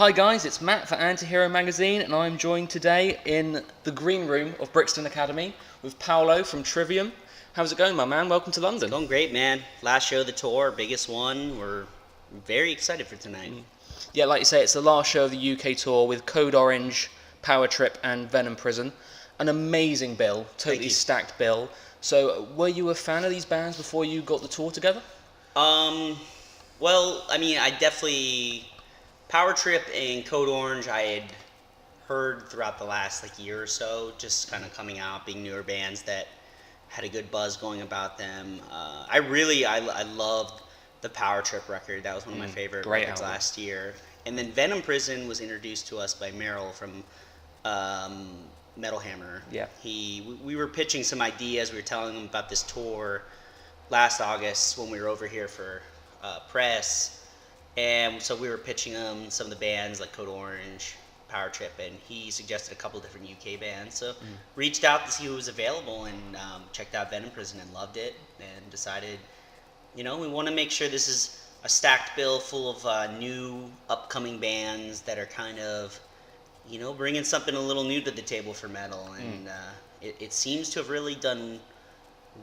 Hi guys, it's Matt for Antihero magazine, and I'm joined today in the green room of Brixton Academy with Paolo from Trivium. How's it going, my man? Welcome to London. It's going great, man. Last show of the tour, biggest one. We're very excited for tonight. Yeah, like you say, it's the last show of the UK tour with Code Orange, Power Trip, and Venom Prison. An amazing bill, totally stacked bill. So, were you a fan of these bands before you got the tour together? Well, I mean, I definitely Power Trip and Code Orange. I had heard throughout the last year or so, just kind of coming out, being newer bands that had a good buzz going about them. I loved the Power Trip record. That was one of my favorite records last year. And then Venom Prison was introduced to us by Merrill from Metal Hammer. Yeah. We were pitching some ideas. We were telling him about this tour last August when we were over here for press. And so we were pitching him some of the bands like Code Orange, Power Trip, and he suggested a couple different UK bands. So reached out to see who was available and checked out Venom Prison and loved it and decided, we want to make sure this is a stacked bill full of new upcoming bands that are kind of, bringing something a little new to the table for metal. And it seems to have really done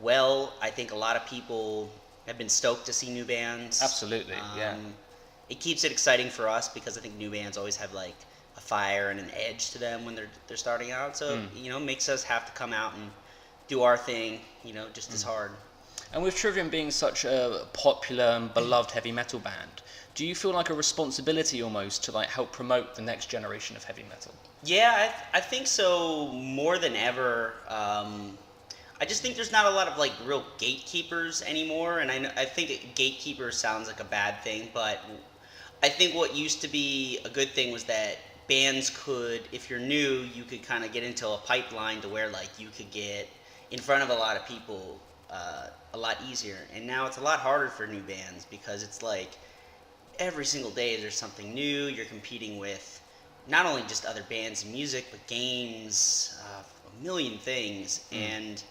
well. I think a lot of people have been stoked to see new bands. Absolutely, yeah. It keeps it exciting for us because I think new bands always have a fire and an edge to them when they're starting out. So makes us have to come out and do our thing, just as hard. And with Trivium being such a popular and beloved heavy metal band, do you feel like a responsibility almost to help promote the next generation of heavy metal? Yeah, I think so more than ever. I just think there's not a lot of real gatekeepers anymore, and I think gatekeeper sounds like a bad thing, but I think what used to be a good thing was that bands could, if you're new, you could kind of get into a pipeline to where you could get in front of a lot of people a lot easier. And now it's a lot harder for new bands because it's every single day there's something new. You're competing with not only just other bands and music, but games, a million things. And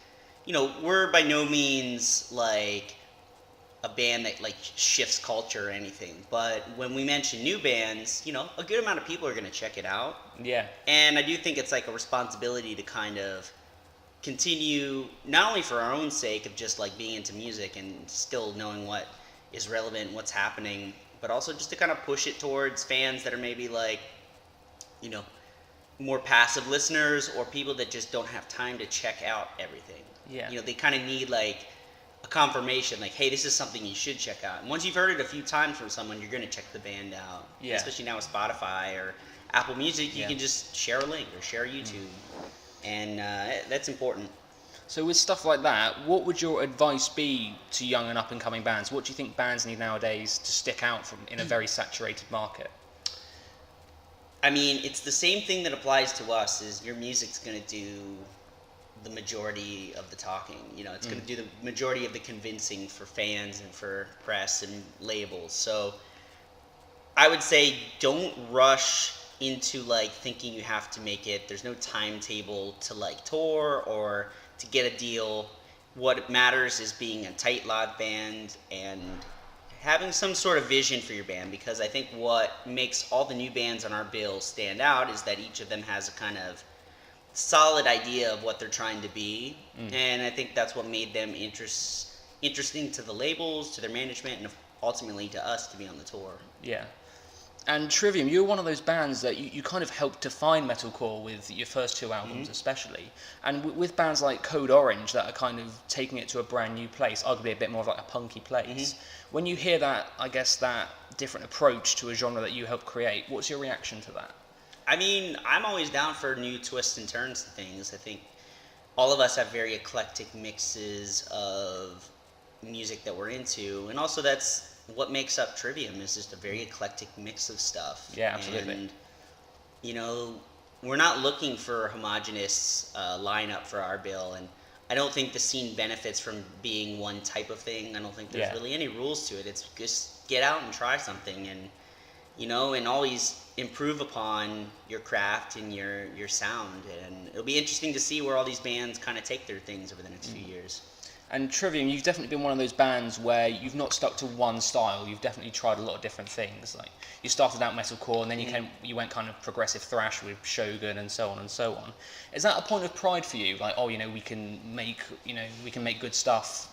we're by no means a band that shifts culture or anything, but when we mention new bands, a good amount of people are going to check it out. Yeah. And I do think it's a responsibility to kind of continue, not only for our own sake of just being into music and still knowing what is relevant, what's happening, but also just to kind of push it towards fans that are maybe more passive listeners or people that just don't have time to check out everything. Yeah. They kind of need a confirmation, hey, this is something you should check out. And once you've heard it a few times from someone, you're going to check the band out. Yeah. Especially now with Spotify or Apple Music, you can just share a link or share YouTube. And that's important. So with stuff like that, what would your advice be to young and up-and-coming bands? What do you think bands need nowadays to stick out from in a very saturated market? I mean, it's the same thing that applies to us, is your music's going to do the majority of the talking. It's going to do the majority of the convincing for fans and for press and labels. So I would say don't rush into thinking you have to make it. There's no timetable to tour or to get a deal. What matters is being a tight live band and having some sort of vision for your band, because I think what makes all the new bands on our bill stand out is that each of them has a kind of solid idea of what they're trying to be, and I think that's what made them interesting to the labels, to their management, and ultimately to us to be on the tour. Yeah. And Trivium, you're one of those bands that you kind of helped define metalcore with your first two albums especially, and with bands like Code Orange that are kind of taking it to a brand new place, arguably a bit more of a punky place. When you hear that, I guess, that different approach to a genre that you helped create, what's your reaction to that? I mean, I'm always down for new twists and turns to things. I think all of us have very eclectic mixes of music that we're into, and also that's what makes up Trivium, is just a very eclectic mix of stuff. Yeah, absolutely. And, we're not looking for a homogenous lineup for our bill, and I don't think the scene benefits from being one type of thing. I don't think there's really any rules to it. It's just get out and try something, and and always improve upon your craft and your sound. And it'll be interesting to see where all these bands kind of take their things over the next few years. And Trivium, you've definitely been one of those bands where you've not stuck to one style. You've definitely tried a lot of different things. Like you started out metalcore, and then you went kind of progressive thrash with Shogun, and so on and so on. Is that a point of pride for you? Like, oh, we can make good stuff,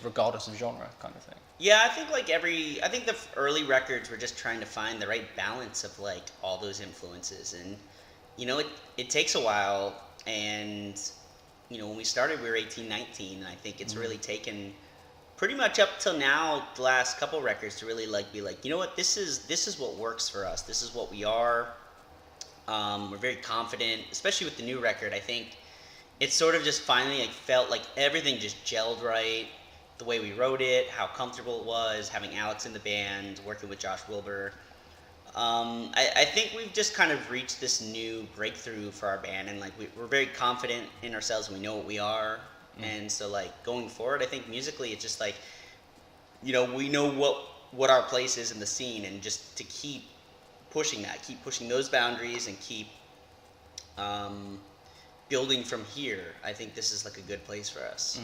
regardless of genre, kind of thing. Yeah, I think the early records were just trying to find the right balance of like all those influences, and it takes a while, and when we started we were 18, 19, and I think it's really taken pretty much up till now, the last couple records, to really like be like, what, this is what works for us. This is what we are. We're very confident, especially with the new record. I think it sort of just finally like felt like everything just gelled right. The way we wrote it, how comfortable it was, having Alex in the band, working with Josh Wilbur. I think we've just kind of reached this new breakthrough for our band, and like we're very confident in ourselves. We know what we are, and so like going forward, I think musically it's just like, we know what our place is in the scene, and just to keep pushing that, keep pushing those boundaries, and keep building from here. I think this is like a good place for us.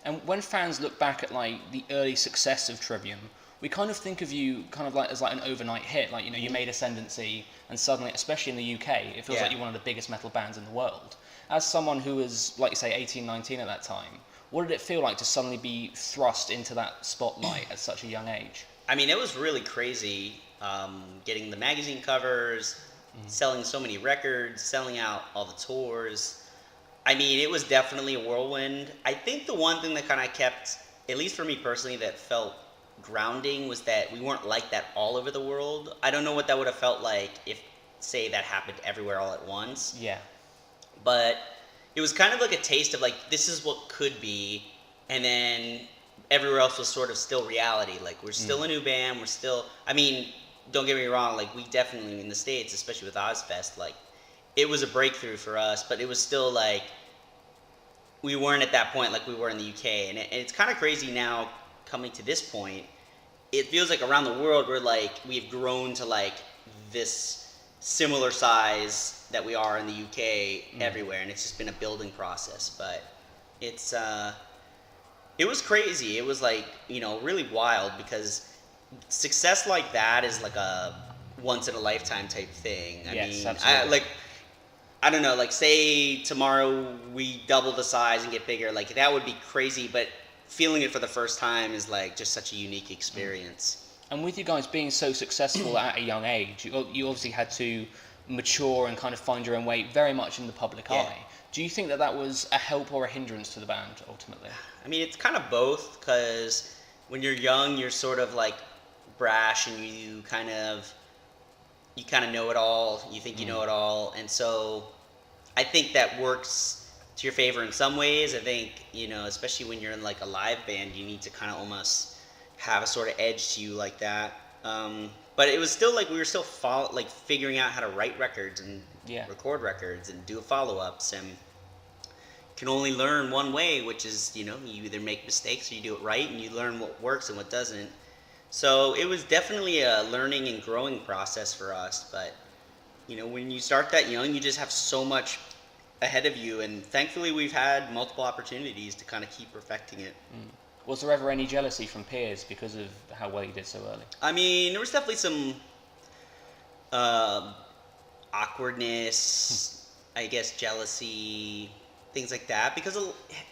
And when fans look back at like the early success of Trivium, we kind of think of you kind of like as like an overnight hit. Like, you made Ascendancy, and suddenly, especially in the UK, it feels like you're one of the biggest metal bands in the world. As someone who was, like you say, 18, 19 at that time, what did it feel like to suddenly be thrust into that spotlight at such a young age? I mean, it was really crazy, getting the magazine covers, selling so many records, selling out all the tours. I mean, it was definitely a whirlwind. I think the one thing that kind of kept, at least for me personally, that felt grounding was that we weren't like that all over the world. I don't know what that would have felt like if, say, that happened everywhere all at once. Yeah. But it was kind of like a taste of like, this is what could be, and then everywhere else was sort of still reality. Like, we're still a new band, we're still, I mean, don't get me wrong, like, we definitely, in the States, especially with Ozfest, like, it was a breakthrough for us, but it was still like, we weren't at that point like we were in the UK. And it's kind of crazy now, coming to this point. It feels like around the world we're like, we've grown to like this similar size that we are in the UK everywhere, and it's just been a building process. But it's it was crazy. It was like, really wild, because success like that is like a once in a lifetime type thing. Yes, I mean, absolutely. I don't know, like, say tomorrow we double the size and get bigger, like, that would be crazy, but feeling it for the first time is like just such a unique experience. And with you guys being so successful at a young age, you obviously had to mature and kind of find your own way very much in the public eye. Do you think that was a help or a hindrance to the band ultimately? I mean, it's kind of both, because when you're young, you're sort of like brash, and you kind of know it all. You think you know it all, and so I think that works to your favor in some ways. I think, especially when you're in like a live band, you need to kind of almost have a sort of edge to you like that. But it was still like we were still figuring out how to write records and record records and do follow-ups, and can only learn one way, which is, you either make mistakes or you do it right, and you learn what works and what doesn't. So it was definitely a learning and growing process for us. But, when you start that young, you just have so much ahead of you, and thankfully we've had multiple opportunities to kind of keep perfecting it. Was there ever any jealousy from peers because of how well you did so early? I mean, there was definitely some awkwardness, I guess, jealousy, things like that, because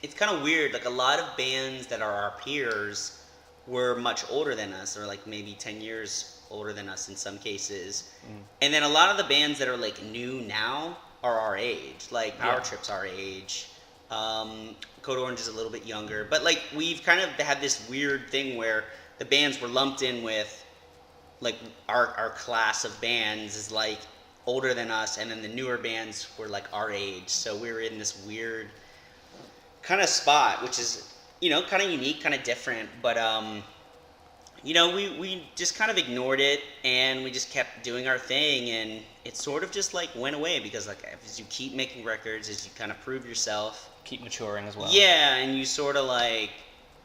it's kind of weird. Like, a lot of bands that are our peers were much older than us, or like maybe 10 years older than us in some cases. And then a lot of the bands that are like new now are our age. Like Power Trip's our age. Code Orange is a little bit younger. But like, we've kind of had this weird thing where the bands were lumped in with, like, our class of bands is like older than us, and then the newer bands were like our age. So we were in this weird kind of spot, which is, kind of unique, kind of different. But we just kind of ignored it, and we just kept doing our thing, and it sort of just like went away, because like, as you keep making records, as you kind of prove yourself, keep maturing as well. Yeah, and you sort of like,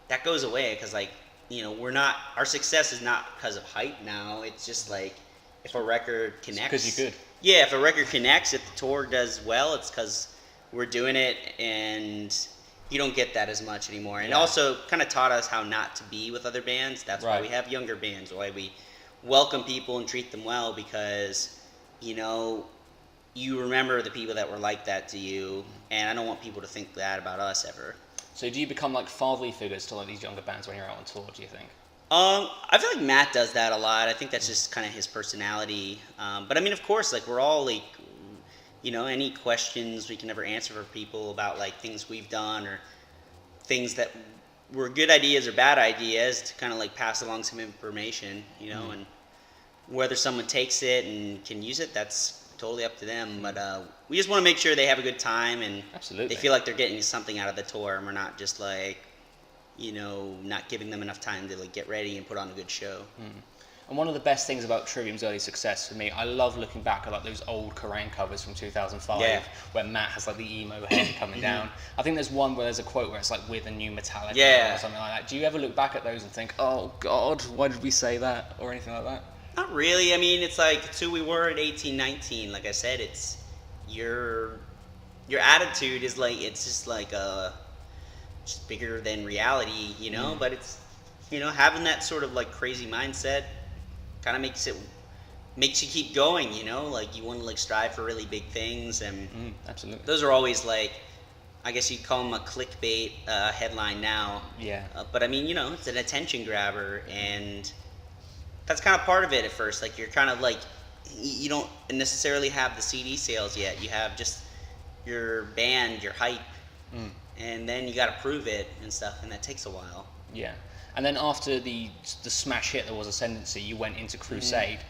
that goes away, because like, we're not, our success is not because of hype now. It's just like, if a record connects, because you're good. Yeah, if a record connects, if the tour does well, it's because we're doing it, and you don't get that as much anymore. And Yeah. also kind of taught us how not to be with other bands. That's why Right. we have younger bands, why we welcome people and treat them well, because, you know, you remember the people that were like that to you, and I don't want people to think that about us ever. So do you become like fatherly figures to like these younger bands when you're out on tour, do you think? I feel like Matt does that a lot. I think that's just kind of his personality. But I mean, of course, like we're all like, you know, any questions we can ever answer for people about like things we've done or things that were good ideas or bad ideas, to kind of like pass along some information, you know, and whether someone takes it and can use it, that's totally up to them. But we just want to make sure they have a good time and Absolutely. they feel like they're getting something out of the tour, and we're not just like, you know, not giving them enough time to like get ready and put on a good show. And one of the best things about Trivium's early success for me, I love looking back at like those old Kerrang covers from 2005, Yeah. where Matt has like the emo head coming down. I think there's one where there's a quote where it's like with a new Metallica Yeah. or something like that. Do you ever look back at those and think, oh God, why did we say that or anything like that? Not really. I mean, it's like it's who we were at 18, 19. Like I said, it's your attitude is like, it's just like just bigger than reality, you know. But it's, you know, having that sort of like crazy mindset kind of makes you keep going, you know. Like you want to like strive for really big things, and Absolutely. those are always like, I guess you'd call them a clickbait headline now. Yeah. But I mean, you know, it's an attention grabber, and that's kind of part of it at first. Like you're kind of like, you don't necessarily have the CD sales yet. You have just your band, your hype, and then you got to prove it and stuff, and that takes a while. Yeah. And then after the smash hit that was Ascendancy, you went into Crusade.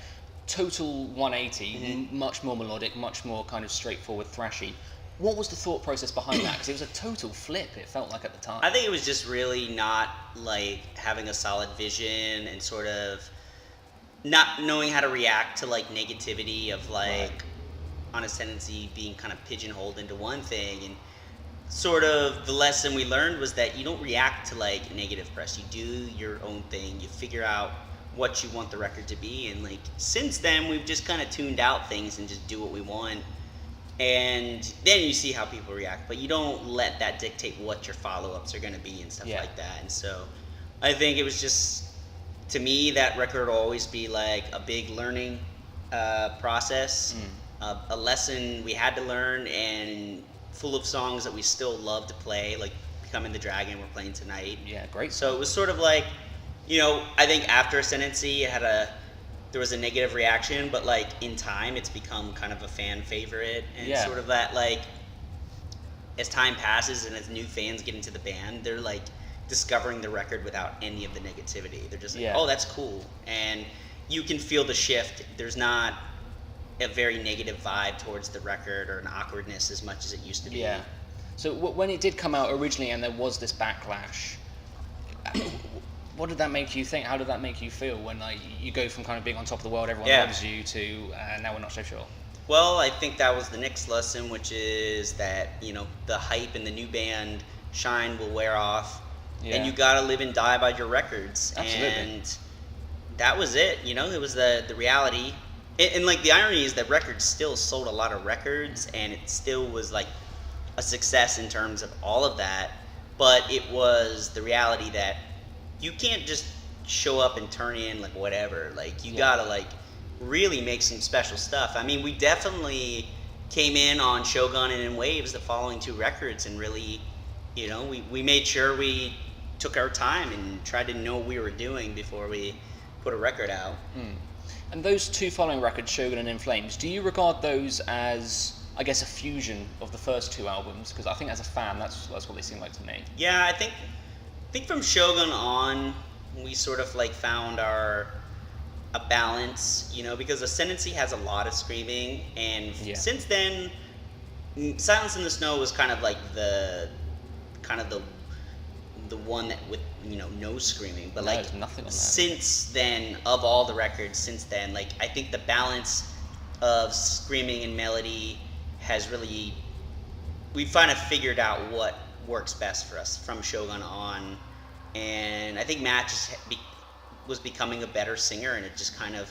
Total 180, much more melodic, much more kind of straightforward, thrashy. What was the thought process behind that? Because it was a total flip, it felt like at the time. I think it was just really not like having a solid vision and sort of not knowing how to react to like negativity of like on Ascendancy being kind of pigeonholed into one thing. And sort of the lesson we learned was that you don't react to like negative press. You do your own thing. You figure out what you want the record to be. And like since then, we've just kind of tuned out things and just do what we want. And then you see how people react, but you don't let that dictate what your follow-ups are going to be and stuff like that. And so I think it was just, to me, that record will always be like a big learning process, a lesson we had to learn, and full of songs that we still love to play, like Becoming the Dragon we're playing tonight. Yeah, great. So it was sort of like, you know, I think after Ascendancy there was a negative reaction, but like in time it's become kind of a fan favorite, and sort of that like as time passes and as new fans get into the band, they're like discovering the record without any of the negativity. They're just like, oh, that's cool, and you can feel the shift. There's not a very negative vibe towards the record or an awkwardness as much as it used to be. Yeah. So when it did come out originally and there was this backlash, what did that make you think? How did that make you feel when like you go from kind of being on top of the world, everyone loves you, to now we're not so sure? Well, I think that was the next lesson, which is that, you know, the hype and the new band shine will wear off, and you gotta live and die by your records. Absolutely. And that was it. You know, it was the reality. And like the irony is that records still sold a lot of records, and it still was like a success in terms of all of that. But it was the reality that you can't just show up and turn in like whatever. Like you gotta like really make some special stuff. I mean, we definitely came in on Shogun and In Waves, the following two records, and really, you know, we made sure we took our time and tried to know what we were doing before we put a record out. And those two following records, Shogun and In Flames, do you regard those as, I guess, a fusion of the first two albums? Because I think as a fan, that's what they seem like to me. Yeah, I think from Shogun on, we sort of like found a balance, you know, because Ascendancy has a lot of screaming, and since then, Silence in the Snow was kind of like the one that with, you know, no screaming, but like nothing on that. Since then, of all the records since then, like I think the balance of screaming and melody has really, we've kind of figured out what works best for us from Shogun on, and I think Matt just was becoming a better singer, and it just kind of,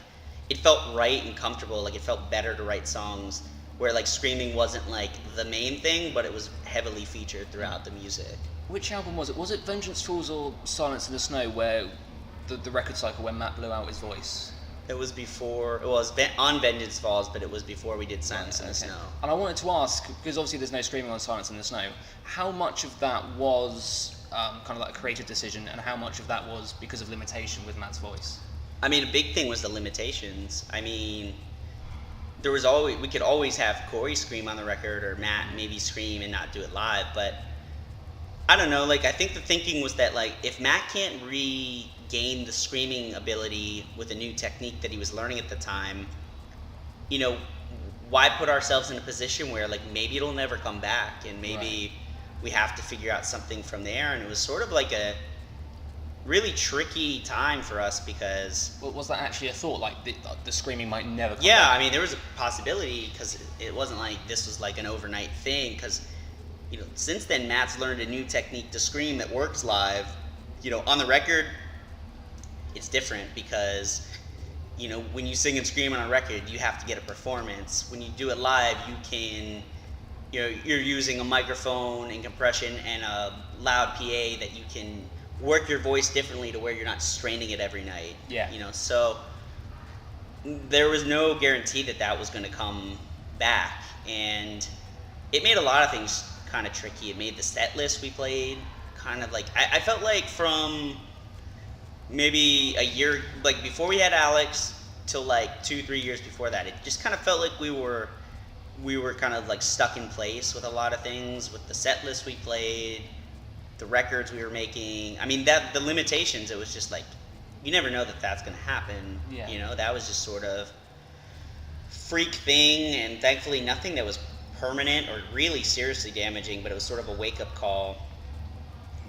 it felt right and comfortable. Like it felt better to write songs where like screaming wasn't like the main thing, but it was heavily featured throughout the music. Which album was it? Was it Vengeance Falls or Silence in the Snow, where the record cycle when Matt blew out his voice? It was before. It was on Vengeance Falls, but it was before we did Silence in the Snow. And I wanted to ask, because obviously there's no screaming on Silence in the Snow, how much of that was kind of like a creative decision, and how much of that was because of limitation with Matt's voice? I mean, a big thing was the limitations. I mean, we could always have Corey scream on the record, or Matt maybe scream and not do it live, but I don't know, like, I think the thinking was that, like, if Matt can't regain the screaming ability with a new technique that he was learning at the time, you know, why put ourselves in a position where, like, maybe it'll never come back, and maybe we have to figure out something from there. And it was sort of like a really tricky time for us, because... Well, was that actually a thought, like, the screaming might never come Yeah, back? I mean, there was a possibility, because it wasn't like this was, like, an overnight thing, because... You know, since then, Matt's learned a new technique to scream that works live. You know, on the record, it's different because, you know, when you sing and scream on a record, you have to get a performance. When you do it live, you can, you know, you're using a microphone and compression and a loud PA that you can work your voice differently to where you're not straining it every night. Yeah. You know, so there was no guarantee that that was going to come back. And it made a lot of things kind of tricky. It made the set list we played kind of like, I felt like from maybe a year, like before we had Alex till like 2-3 years before that, it just kind of felt like we were kind of like stuck in place with a lot of things, with the set list we played, the records we were making. I mean, that the limitations, it was just like, you never know that that's going to happen. Yeah. You know, that was just sort of freak thing, and thankfully nothing that was permanent or really seriously damaging, but it was sort of a wake-up call.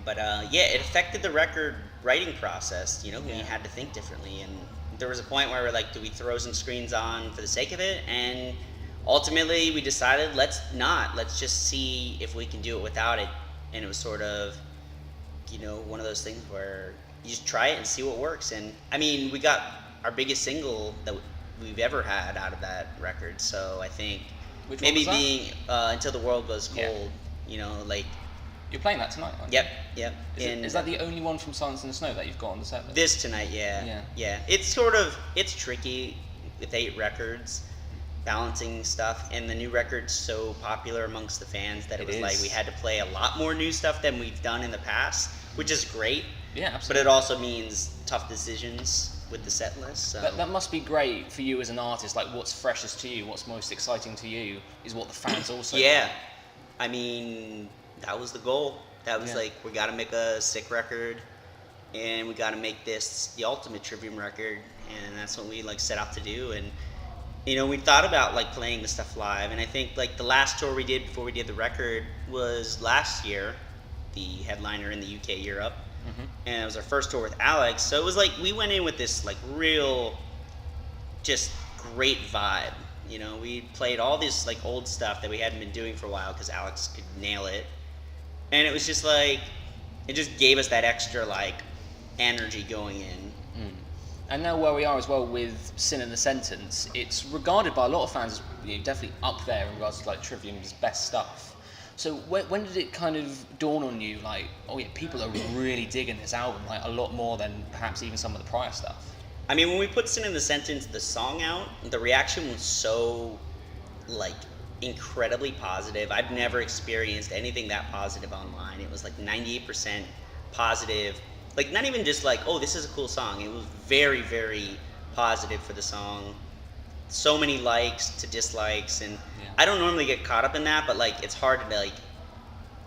But yeah, it affected the record writing process, you know, when you had to think differently. And there was a point where we're like, do we throw some screens on for the sake of it? And ultimately we decided, let's just see if we can do it without it. And it was sort of, you know, one of those things where you just try it and see what works. And I mean, we got our biggest single that we've ever had out of that record, so I think Which maybe one was being Until the World Goes Cold, Yeah. you know, like... You're playing that tonight, aren't you? Yep. Is that the only one from Silence in the Snow that you've got on the set list? This tonight, yeah. It's sort of, it's tricky with 8 records, balancing stuff, and the new record's so popular amongst the fans that it was like we had to play a lot more new stuff than we've done in the past, which is great. Yeah, But absolutely. it also means tough decisions with the set list. So. That must be great for you as an artist. Like, what's freshest to you, what's most exciting to you, is what the fans also Yeah. like. I mean, that was the goal. That was like, we got to make a sick record, and we got to make this the ultimate Trivium record, and that's what we like set out to do. And you know, we thought about like playing the stuff live, and I think like the last tour we did before we did the record was last year, the headliner in the UK, Europe. And it was our first tour with Alex, so it was like we went in with this like real just great vibe. You know, we played all this like old stuff that we hadn't been doing for a while because Alex could nail it, and it was just like, it just gave us that extra like energy going in. And now where we are as well with Sin and the Sentence, it's regarded by a lot of fans as, you know, definitely up there in regards to like Trivium's best stuff. So when did it kind of dawn on you, like, oh yeah, people are really digging this album, like a lot more than perhaps even some of the prior stuff? I mean, when we put Sin in the Sentence, the song out, the reaction was so, like, incredibly positive. I've never experienced anything that positive online. It was like 98% positive. Like, not even just like, oh, this is a cool song. It was very, very positive for the song. So many likes to dislikes, and I don't normally get caught up in that, but like, it's hard to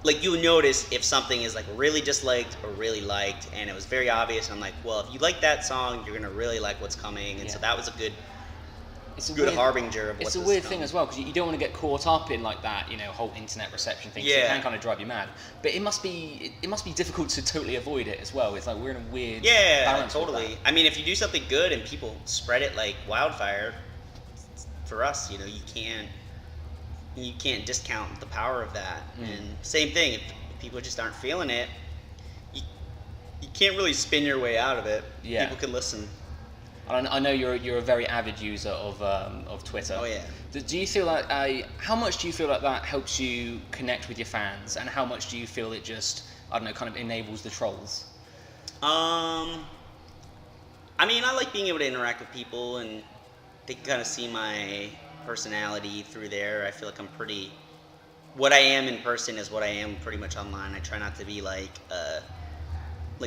like you notice if something is like really disliked or really liked, and it was very obvious. And I'm like, well, if you like that song, you're gonna really like what's coming, and so that was a good harbinger of what's It's a weird thing as well, because you don't want to get caught up in like that, you know, whole internet reception thing. Yeah. So it can kind of drive you mad. But it must be difficult to totally avoid it as well. It's like we're in a weird balance. Totally. I mean, if you do something good and people spread it like wildfire, for us, you know, you can't discount the power of that. And same thing, if people just aren't feeling it, you can't really spin your way out of it. Yeah. People can listen. I know you're a very avid user of Twitter. Oh yeah. Do you feel like how much do you feel like that helps you connect with your fans, and how much do you feel it just I don't know, kind of enables the trolls? I mean, I like being able to interact with people, and they can kind of see my personality through there. I feel like I'm pretty. What I am in person is what I am pretty much online. I try not to be like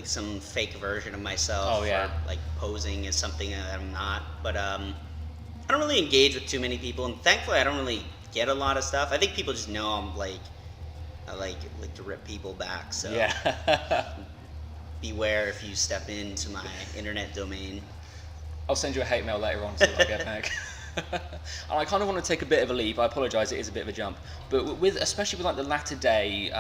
some fake version of myself. Oh, yeah. Or like posing as something that I'm not. But I don't really engage with too many people, and thankfully I don't really get a lot of stuff. I think people just know I like to rip people back. So Yeah. beware if you step into my internet domain. I'll send you a hate mail later on so that I get back. And I kind of want to take a bit of a leap. I apologise, it is a bit of a jump. But especially with like the latter day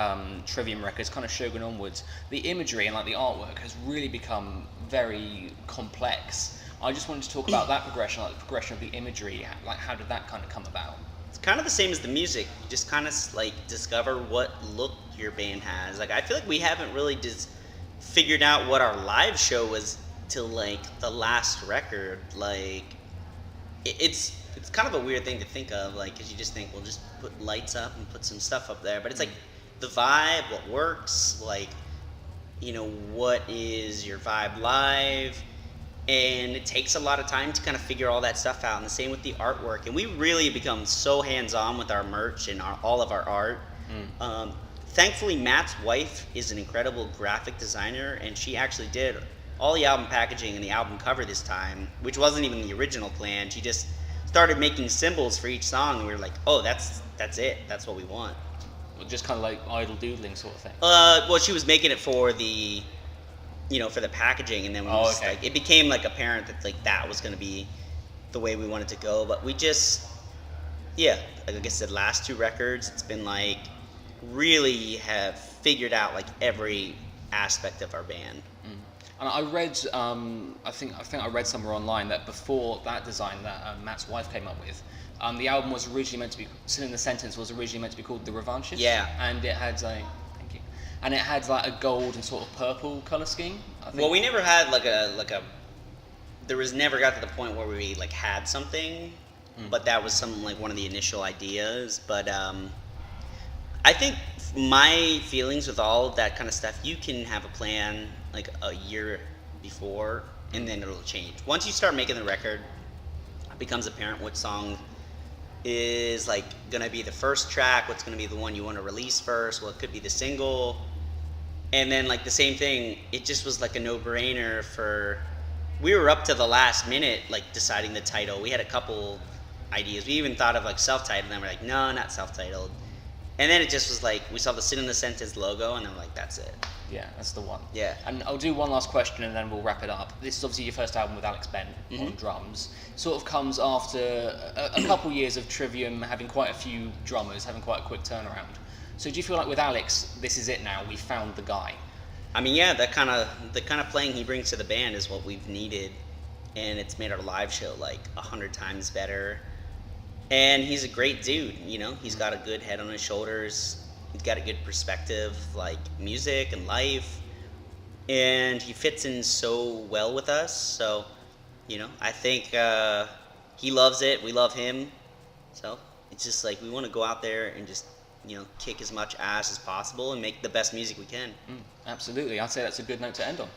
Trivium records, kind of Shogun onwards, the imagery and like the artwork has really become very complex. I just wanted to talk about that progression, like the progression of the imagery. Like, how did that kind of come about? It's kind of the same as the music. You just kind of like discover what look your band has. Like, I feel like we haven't really just figured out what our live show was till like the last record. Like, it's kind of a weird thing to think of, like, because you just think, well, just put lights up and put some stuff up there. But it's like the vibe, what works, like, you know, what is your vibe live, and it takes a lot of time to kind of figure all that stuff out. And the same with the artwork. And we really become so hands-on with our merch and all of our art. Thankfully, Matt's wife is an incredible graphic designer, and she actually did all the album packaging and the album cover this time, which wasn't even the original plan. She just started making symbols for each song, and we were like, oh, that's it. That's what we want. Just kind of like idle doodling sort of thing. Well, she was making it for the, for the packaging, and then we like, it became like apparent that like that was going to be the way we wanted to go. But we just, like I said, last two records, it's been like really have figured out like every aspect of our band. And I read, I think I read somewhere online that before that design that Matt's wife came up with, the album was originally meant to be, Sin in the Sentence was originally meant to be called The Revanchist. Yeah. And it had thank you. And it had like a gold and sort of purple color scheme, I think. Well, we never had there was never got to the point where we like had something, but that was one of the initial ideas. But I think my feelings with all of that kind of stuff, you can have a plan like a year before, and then it'll change. Once you start making the record, it becomes apparent what song is like gonna be the first track, what's gonna be the one you want to release first, what could be the single, and then like the same thing. It just was like a no-brainer for. We were up to the last minute like deciding the title. We had a couple ideas. We even thought of like self-titled, and then we're like, no, not self-titled. And then it just was like, we saw the Sin in the Sentence logo, and then we're like, that's it. Yeah, that's the one. Yeah. And I'll do one last question, and then we'll wrap it up. This is obviously your first album with Alex Bent on drums. Sort of comes after a couple years of Trivium having quite a few drummers, having quite a quick turnaround. So do you feel like with Alex, this is it now, we found the guy? I mean, yeah, the kind of playing he brings to the band is what we've needed, and it's made our live show like 100 times better. And he's a great dude, he's got a good head on his shoulders. He's got a good perspective, like music and life. And he fits in so well with us. So, I think he loves it. We love him. So it's just like we want to go out there and just, kick as much ass as possible and make the best music we can. Absolutely. I'd say that's a good note to end on.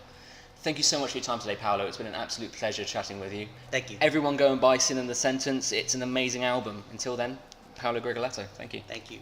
Thank you so much for your time today, Paolo. It's been an absolute pleasure chatting with you. Thank you. Everyone go and buy Sin in the Sentence. It's an amazing album. Until then, Paolo Gregoletto. Thank you. Thank you.